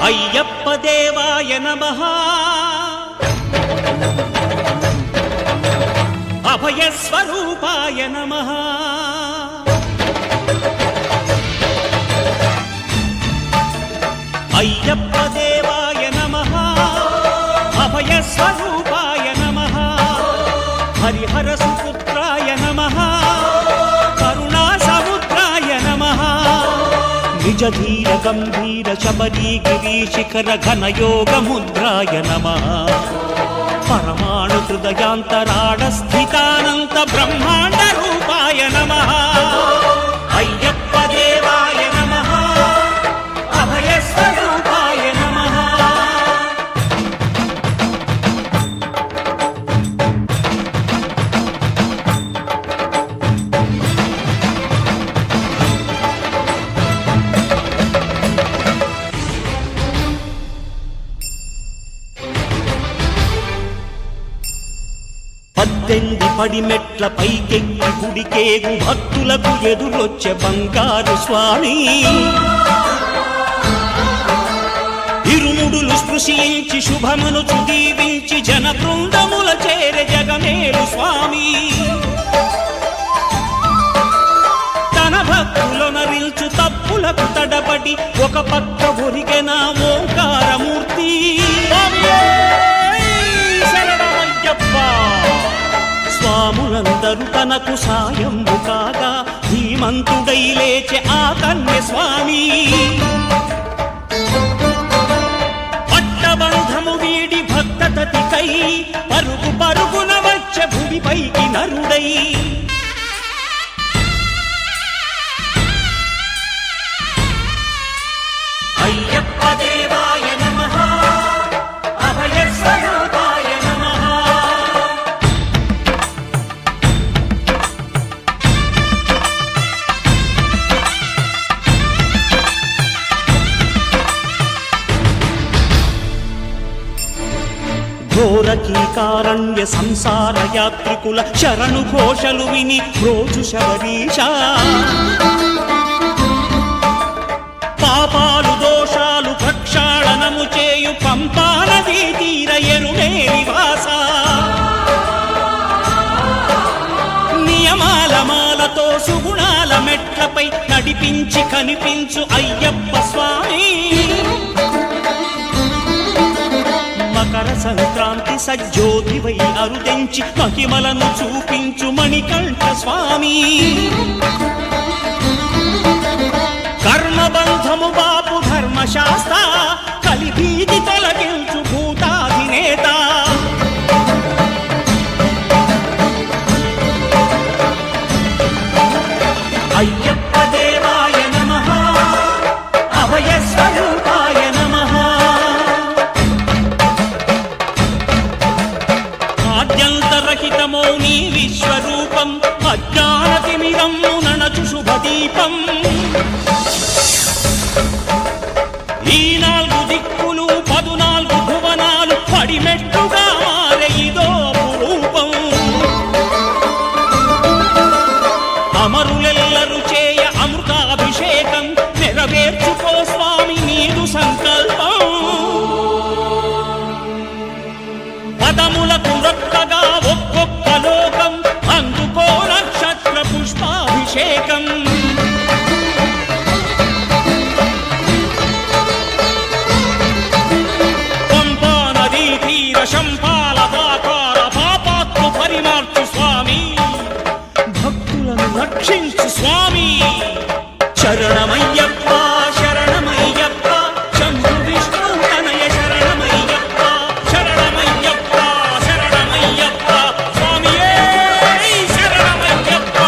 అయ్యప్ప దేవాయ నమః అభయ స్వరూపాయ నమః అయ్యప్ప దేవాయ నమః అభయ స్వరూపాయ నమః హరిహర సుపుత్రాయ నమః కరుణా సముద్రాయ నమః నిజ ధీర గంభీర శబరీ గిరీశిఖర ఘనయోగ ముద్రాయ నమః పరమాణు హృదయాంతరాడ స్థితానంత బ్రహ్మాండ రూపాయ నమః అయ్యప్ప దేవాయ నమః అభయ స్వరూపాయ నమః పద్దెంది పడిమెట్ల పైకెక్కి గుడికేగు భక్తులకు ఎదురొచ్చే బంగారు స్వామి ఇరుముడులు స్పృశించి శుభమును చుదీవించి జన బృందముల చేర జగమేలు స్వామి తన భక్తులనరిల్చు తప్పులకు తడబడి ఒక పక్క ఒరిగెన ఓంకారమూర్తి స్వాములందరూ తనకు సాయంబు కాగా ధీమంతుడై లేచె ఆ కన్య స్వామి పట్టబంధము వీడి భక్తతతికై పరుగు పరుగున వచ్చె భూమిపైకి నరుడై అయ్యప్ప దేవాయ నమః అభయ స్వరూపాయ నమః ఘోరకీకారణ్య సంసార యాత్రికుల శరణు ఘోషలు విని రోజు శబరీష పాపాలు దోషాలు ప్రక్షాళనము చేయు పంపా నదీ తీర ఎరుమే నివాస నియమాల మాలతో సుగుణాల మెట్లపై నడిపించి కనిపించు అయ్యప్ప స్వామి మకర సంక్రాంతి సజ్జోతివై అరుదెంచి మహిమలను చూపించు మణికంఠ స్వామి కర్మబంధము బాపు ధర్మశాస్త్ర కలిభీతి తొలగించు భూతాధినేత అయ్యప్ప దేవాయ నమః అభయ స్వరూపాయ నమః ఆద్యంతరహితమో నీ విశ్వరూపం అజ్ఞానతిమిరము నణచు శుభదీపం ఈ నాలుగు దిక్కులు 14 భువనాలు పడిమెట్టుగా మారే ఇదో రూపం అమరులెల్లరు చేయ అమృతాభిషేకం నెరవేర్చుకో స్వామి నీదు సంకల్పం పదములకు రొక్కగా ఒక్కొక్క లోకం అందుకో నక్షత్ర పుష్పాభిషేకం పంపా నదీ తీర శంపాల దాకార పాపాత్ము పరిమార్చు స్వామి భక్తులను రక్షించు స్వామి శరణమయ్యప్ప శరణమయ్యప్ప శంభు విష్ణు తనయ శరణమయ్యప్ప శరణమయ్యప్ప శరణమయ్యప్ప స్వామియే శరణమయ్యప్ప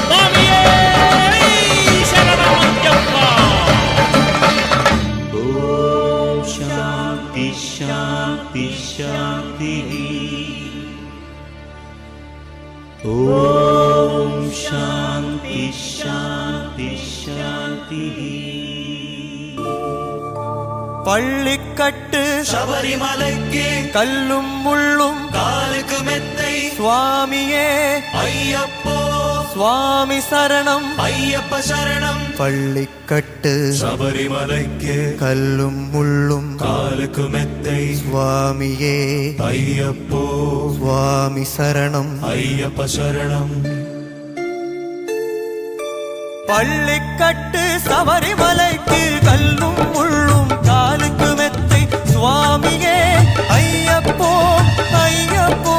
స్వామియే శరణమయ్యప్ప ఓం శాంతి శాంతి శాంతి ఓం శాంతి శాంతి శాంతి பள்ளிக்கட்டு சபரிமலைக்கு கல்லும் முள்ளும் காலுக்கு மெத்தை சுவாமியே ஐயப்போ சுவாமி சரணம் ஐயப்ப சரணம் பள்ளிக்கட்டு சபரிமலைக்கு கல்லும் முள்ளும் காலுக்கு மெத்தை சுவாமியே ஐயப்போ சுவாமி சரணம் ஐயப்ப சரணம் பள்ளிக்கட்டு சபரிமலைக்கு கல்லும் முள்ளும் காலுக்கு மெத்தை சுவாமியே ஐயப்போ ஐயப்போ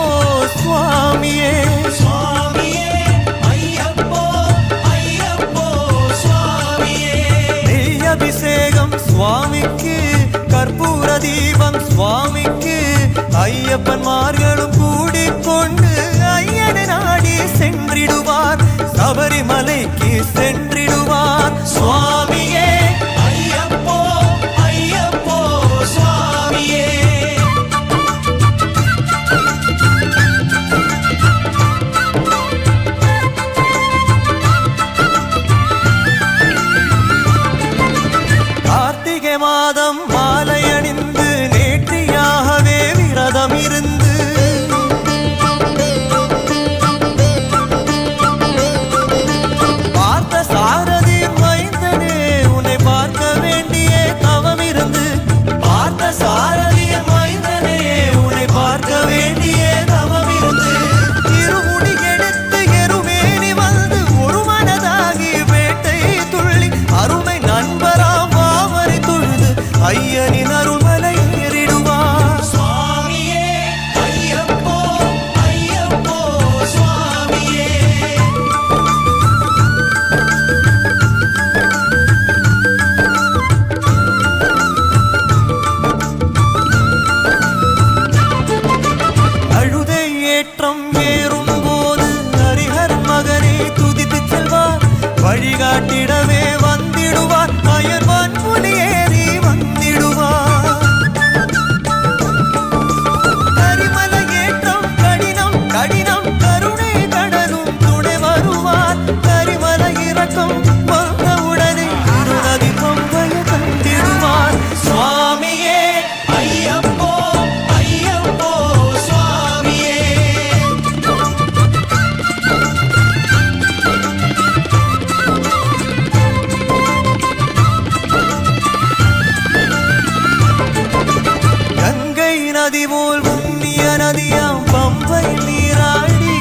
சுவாமியே சுவாமியே ஐயப்போ ஐயப்போ சுவாமியே நெய் அபிஷேகம் சுவாமிக்கு கற்பூர தீபம் சுவாமிக்கு ஐயப்பன்மார்களும் கூடிக்கொண்டு ஐயனை நாடி சென்றிடுவார் சபரிமலைக்கு சென்றிடுவார் சுவாமியே ஐயப்போ ஐயப்போ சுவாமியே கார்த்திகை மாதம் மாலை அணிந்து நேற்றியாகவே விரதம் இருந்து பார்த்த சாரதி மைந்தனே உன்னை பார்க்க வேண்டிய தவம் இருந்து பார்த்த சாரதி மைந்தனே உன்னை பார்க்க வேண்டிய தவம் இருந்து இருமுடி எடுத்து எருமேனி வந்து ஒரு மனதாகி வேட்டை துள்ளி அருமை நண்பராம் வாவரை தொழுது ஐயனின் அருள்மலை ஏறிடுவார் சுவாமியே ஐயப்போ ஐயப்போ சுவாமியே அழுதை ஏற்றம் ஏறும் போது ஹரிஹர் மகனை துதித்து செல்வார் வழிகாட்டிடவே வந்திடுவார் அயர்வான் புலி ஏறி வந்திடுவார் கரிமலை ஏற்றம் கடினம் கடினம் கருணை கடலும் துணை வருவார் கரிமலை இறக்கம் வந்தவுடனே நதி பொங்கைய தந்திடுவார் சுவாமியே ஐயப்போ ஐயப்போ சுவாமியே கங்கை நதி போல் புண்ணிய நதியாம் பம்பை நீராடி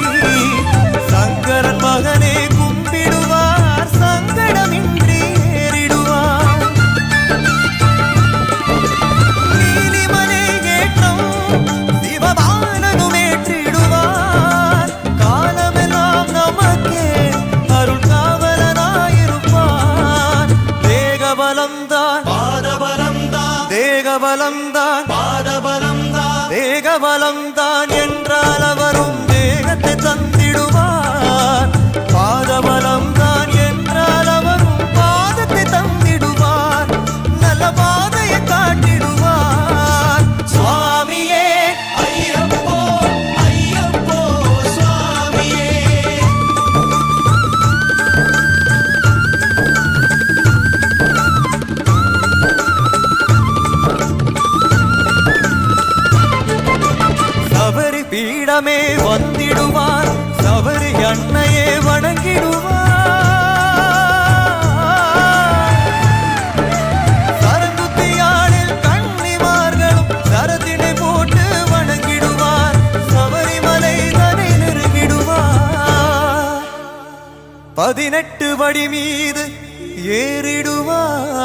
சங்கரன் மகனே கும்பிடுவார் சங்கடமின்றி ஏறிடுவார் நீலிமலை ஏற்றம் சிவபாலனும் ஏற்றிடுவார் காலமெல்லாம் நமக்கே அருள் காவலனாயிருப்பார் தேகபலம்தான் பாதபலம்தான் தேகபலம்தான் பாதபலம்தான் தேகபலம்தான் என்றால் அவரும் தேகத்தை தந்திடுவார் பாதபலம்தான் என்றால் அவரும் பாதத்தை தந்திடுவார் நல்ல பாதையை காட்டிடுவார் சுவாமியே ஐயப்போ ஐயப்போ சுவாமியே சபரி பீடமே வந்திடுவார் சபரி அன்னையே வணங்கிடுவார் சரங்குத்தியாளில் கன்னிமார்களும் சரத்தினை போட்டு வணங்கிடுவார் சபரிமலை தனை நெருங்கிடுவார் 18 படி மீது ஏறிடுவார்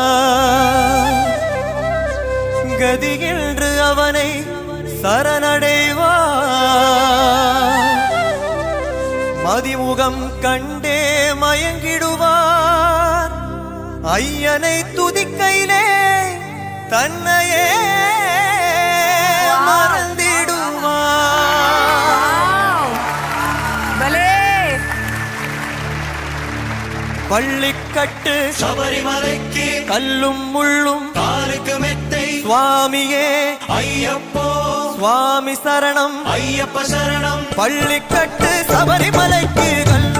கதியென்று அவனை சரணடைவார் மதிமுகம் கண்டே மயங்கிடுவார் ஐயனை துதிக்கையிலே தன்னையே மறந்திடுவார் பள்ளிக்கட்டு சபரிமலைக்கு கல்லும் முள்ளும் காலுக்கு மெத்தை சுவாமியே ஐயப்போ சுவாமி சரணம் ஐயப்ப சரணம் பள்ளிக்கட்டு சபரிமலைக்கு கல்லும்